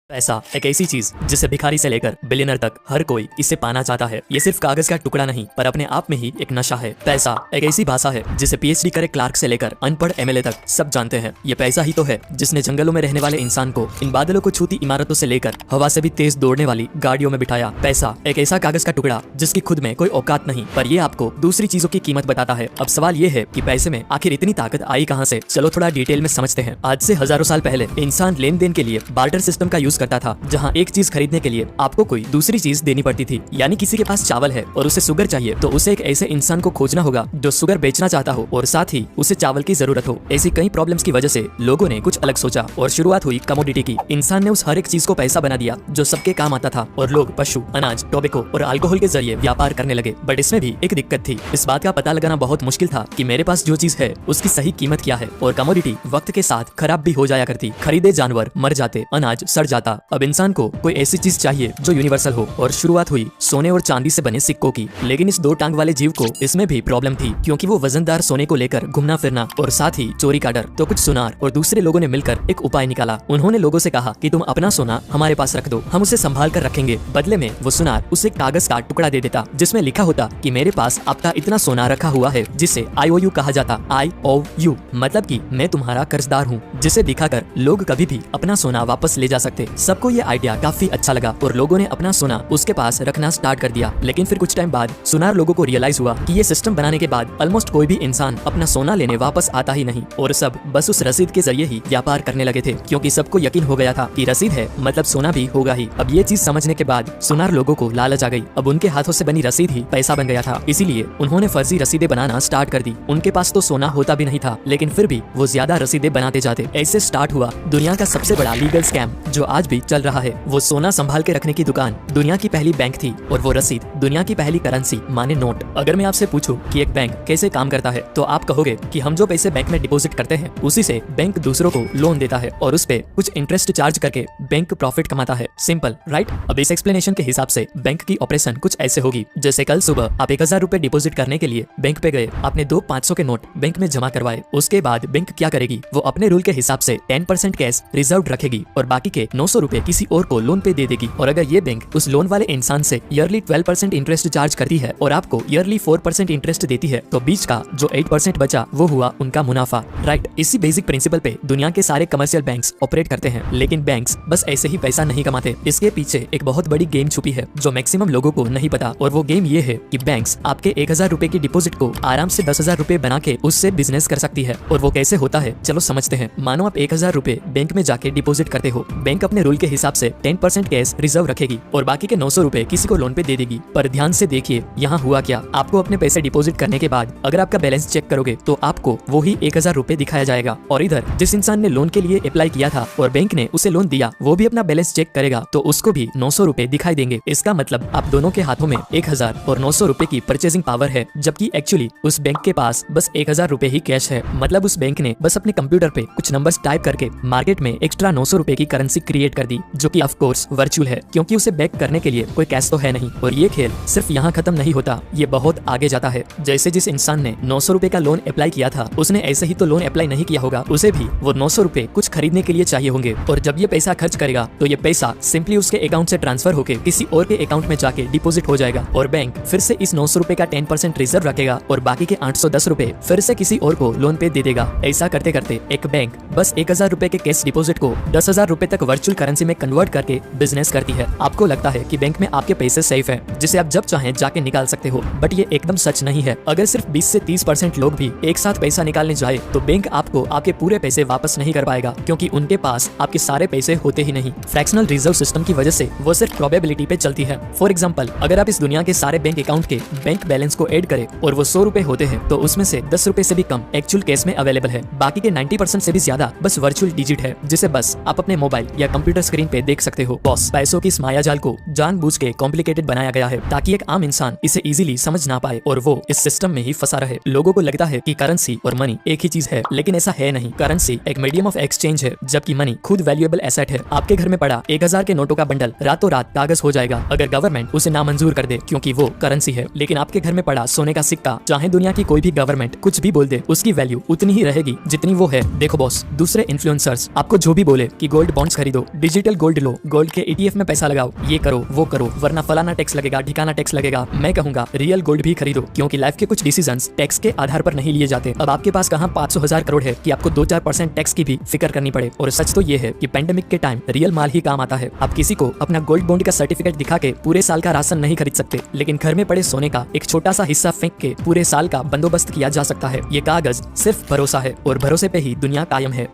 पैसा एक ऐसी चीज जिसे भिखारी से लेकर बिलियनर तक हर कोई इसे पाना चाहता है। ये सिर्फ कागज का टुकड़ा नहीं पर अपने आप में ही एक नशा है। पैसा एक ऐसी भाषा है जिसे पीएचडी करे क्लार्क से लेकर अनपढ़ एमएलए तक सब जानते हैं। ये पैसा ही तो है जिसने जंगलों में रहने वाले इंसान को इन बादलों को छूती इमारतों से लेकर हवा से भी तेज दौड़ने वाली गाड़ियों में बिठाया। पैसा एक ऐसा कागज का टुकड़ा जिसकी खुद में कोई औकात नहीं, पर ये आपको दूसरी चीजों की कीमत बताता है। अब सवाल ये है कि पैसे में आखिर इतनी ताकत आई कहाँ से? चलो थोड़ा डिटेल में समझते हैं। आज से हजारों साल पहले इंसान लेन देन के लिए बार्टर सिस्टम का यूज करता था, जहाँ एक चीज खरीदने के लिए आपको कोई दूसरी चीज देनी पड़ती थी। यानी किसी के पास चावल है और उसे शुगर चाहिए तो उसे एक ऐसे इंसान को खोजना होगा जो शुगर बेचना चाहता हो और साथ ही उसे चावल की जरूरत हो। ऐसी कई प्रॉब्लम्स की वजह से लोगों ने कुछ अलग सोचा और शुरुआत हुई कमोडिटी की। इंसान ने उस हर एक चीज को पैसा बना दिया जो सबके काम आता था और लोग पशु, अनाज, टोबैको और अल्कोहल के जरिए व्यापार करने लगे। बट इसमें भी एक दिक्कत थी। इस बात का पता लगाना बहुत मुश्किल था कि मेरे पास जो चीज है उसकी सही कीमत क्या है। और कमोडिटी वक्त के साथ खराब भी हो जाया करती। खरीदे जानवर मर जाते, अनाज सड़ जाता। अब इंसान को कोई ऐसी चीज चाहिए जो यूनिवर्सल हो और शुरुआत हुई सोने और चांदी से बने सिक्कों की। लेकिन इस दो टांग वाले जीव को इसमें भी प्रॉब्लम थी, क्योंकि वो वजनदार सोने को लेकर घूमना फिरना और साथ ही चोरी का डर। तो कुछ सुनार और दूसरे लोगों ने मिलकर एक उपाय निकाला। उन्होंने लोगों से कहा कि तुम अपना सोना हमारे पास रख दो, हम उसे संभाल कर रखेंगे। बदले में वो सुनार उसे कागज का टुकड़ा दे देता जिसमें लिखा होता कि मेरे पास आपका इतना सोना रखा हुआ है, जिसे IOU कहा जाता। IOU मतलब कि मैं तुम्हारा कर्जदार हूँ, जिसे दिखाकर लोग कभी भी अपना सोना वापस ले जा सकते। सबको ये आइडिया काफी अच्छा लगा और लोगों ने अपना सोना उसके पास रखना स्टार्ट कर दिया। लेकिन फिर कुछ टाइम बाद सुनार लोगों को रियलाइज हुआ कि ये सिस्टम बनाने के बाद ऑलमोस्ट कोई भी इंसान अपना सोना लेने वापस आता ही नहीं और सब बस उस रसीद के जरिए ही व्यापार करने लगे थे, क्योंकि सबको यकीन हो गया था कि रसीद है मतलब सोना भी होगा ही। अब ये चीज समझने के बाद सुनार लोगों को लालच आ गई। अब उनके हाथों से बनी रसीद ही पैसा बन गया था, इसीलिए उन्होंने फर्जी रसीदें बनाना स्टार्ट कर दी। उनके पास तो सोना होता भी नहीं था, लेकिन फिर भी वो ज्यादा रसीदें बनाते जाते। ऐसे स्टार्ट हुआ दुनिया का सबसे बड़ा लीगल स्कैम जो आज भी चल रहा है। वो सोना संभाल के रखने की दुकान दुनिया की पहली बैंक थी और वो रसीद दुनिया की पहली करेंसी माने नोट। अगर मैं आपसे पूछूं कि एक बैंक कैसे काम करता है तो आप कहोगे कि हम जो पैसे बैंक में डिपॉजिट करते हैं उसी से बैंक दूसरों को लोन देता है और उस पे कुछ इंटरेस्ट चार्ज करके बैंक प्रॉफिट कमाता है। Simple, right? अब इस एक्सप्लेनेशन के हिसाब से बैंक की ऑपरेशन कुछ ऐसे होगी जैसे कल सुबह आप 1000 रुपए डिपॉजिट करने के लिए बैंक पे गए, आपने 2 500 के नोट बैंक में जमा करवाए। उसके बाद बैंक क्या करेगी, वो अपने रूल के हिसाब से 10% कैश रिजर्व रखेगी और बाकी के 900 रुपए किसी और को लोन पे दे देगी। और अगर ये बैंक उस लोन वाले इंसान से ईयरली 12% इंटरेस्ट चार्ज करती है और आपको ईयरली 4% इंटरेस्ट देती है, तो बीच का जो 8% बचा वो हुआ उनका मुनाफा, राइट? इसी बेसिक प्रिंसिपल पे दुनिया के सारे कमर्शियल बैंक्स ऑपरेट करते हैं। लेकिन बैंक्स बस ऐसे ही पैसा नहीं कमाते, इसके पीछे एक बहुत बड़ी गेम छुपी है जो मैक्सिमम लोगों को नहीं पता। और वो गेम ये है कि बैंक्स आपके 1000 रुपए की डिपॉजिट को आराम से 10,000 रुपए बना के उससे बिजनेस कर सकती है। और वो कैसे होता है चलो समझते हैं। मानो आप 1000 रुपए बैंक में जाके डिपॉजिट करते हो, बैंक अपने रूल के हिसाब से 10% कैश रिजर्व रखेगी और बाकी के 900 रुपए किसी को लोन पे दे देगी। पर ध्यान से देखिए यहाँ हुआ क्या। आपको अपने पैसे डिपॉजिट करने के बाद अगर आपका बैलेंस चेक करोगे तो आपको वो ही 1000 रुपए दिखाया जाएगा। और इधर जिस इंसान ने लोन के लिए अप्लाई किया था और बैंक ने उसे लोन दिया, वो भी अपना बैलेंस चेक करेगा तो उसको भी 900 रुपए दिखाई देंगे। इसका मतलब आप दोनों के हाथों में 1000 और 900 रुपए की परचेजिंग पावर है, जबकि एक्चुअली उस बैंक के पास बस 1000 रुपए ही कैश है। मतलब उस बैंक ने बस अपने कंप्यूटर पे कुछ नंबर्स टाइप करके मार्केट में एक्स्ट्रा 900 रुपए की करेंसी क्रिएट कर दी, जो कि ऑफ कोर्स वर्चुअल है, क्योंकि उसे बैक करने के लिए कोई कैश तो है नहीं। और ये खेल सिर्फ यहाँ खत्म नहीं होता, ये बहुत आगे जाता है। जैसे जिस इंसान ने 900 रुपए का लोन अप्लाई किया था, उसने ऐसे ही तो लोन अप्लाई नहीं किया होगा, उसे भी वो 900 रुपए कुछ खरीदने के लिए चाहिए होंगे। और जब ये पैसा खर्च करेगा तो ये पैसा सिंपली उसके अकाउंट से ट्रांसफर होकर किसी और के अकाउंट में जाके डिपॉजिट हो जाएगा और बैंक फिर से इस 900 रुपए का 10% रिजर्व रखेगा और बाकी के 810 रुपए फिर से किसी और को लोन पे दे देगा। ऐसा करते करते एक बैंक बस 1000 रुपए के कैश डिपॉजिट को 10,000 रुपए तक वर्चुअल करेंसी में कन्वर्ट करके बिजनेस करती है। आपको लगता है कि बैंक में आपके पैसे सेफ है, जिसे आप जब चाहें जाके निकाल सकते हो, बट ये एकदम सच नहीं है। अगर सिर्फ 20 से 30% लोग भी एक साथ पैसा निकालने जाए तो बैंक आपको आपके पूरे पैसे वापस नहीं कर पाएगा, क्योंकि उनके पास आपके सारे पैसे होते ही नहीं। फ्रैक्शनल रिजर्व सिस्टम की वजह से वो सिर्फ प्रोबेबिलिटी पे चलती है। फॉर एग्जांपल, अगर आप इस दुनिया के सारे बैंक अकाउंट के बैंक बैलेंस को ऐड करें और वो 100 रुपए होते हैं, तो उसमें से 10 रुपए से भी कम एक्चुअल केस में अवेलेबल है। बाकी के 90% से भी ज्यादा बस वर्चुअल डिजिट है, जिसे बस आप अपने मोबाइल या कंप्यूटर स्क्रीन पे देख सकते हो। बॉस, पैसों की इस मायाजाल को जानबूझ के कॉम्प्लिकेटेड बनाया गया है ताकि एक आम इंसान इसे इजीली समझ ना पाए और वो इस सिस्टम में ही फंसा रहे। लोगों को लगता है कि करेंसी और मनी एक ही चीज है, लेकिन ऐसा है नहीं। करेंसी एक मीडियम ऑफ एक्सचेंज है, जबकि मनी खुद वैल्यूएबल एसेट है। आपके घर में पड़ा 1000 के नोटों का बंडल रातों रात कागज हो जाएगा अगर गवर्नमेंट उसे नामंजूर कर दे, क्योंकि वो करेंसी है। लेकिन आपके घर में पड़ा सोने का सिक्का, चाहे दुनिया की कोई भी गवर्नमेंट कुछ भी बोल दे, उसकी वैल्यू उतनी ही रहेगी जितनी वो है। देखो बॉस, दूसरे इन्फ्लुएंसर्स आपको जो भी बोले कि गोल्ड बॉन्ड्स खरीदो, डिजिटल गोल्ड लो, गोल्ड के ETF में पैसा लगाओ, ये करो वो करो, वरना फलाना टैक्स लगेगा, ठिकाना टैक्स लगेगा। मैं कहूंगा रियल गोल्ड भी खरीदो, क्योंकि लाइफ के कुछ डिसीजंस टैक्स के आधार पर नहीं लिए जाते। अब आपके पास कहां 500,000 करोड़ है कि आपको 2-4% टैक्स की भी फिक्र करनी पड़े। और सच तो ये है कि पेंडेमिक के टाइम रियल माल ही काम आता है। आप किसी को अपना गोल्ड बॉन्ड का सर्टिफिकेट दिखा के पूरे साल का राशन नहीं खरीद सकते, लेकिन घर में पड़े सोने का एक छोटा सा हिस्सा फेंक के पूरे साल का बंदोबस्त किया जा सकता है। ये कागज सिर्फ भरोसा है और भरोसे पे ही दुनिया कायम है।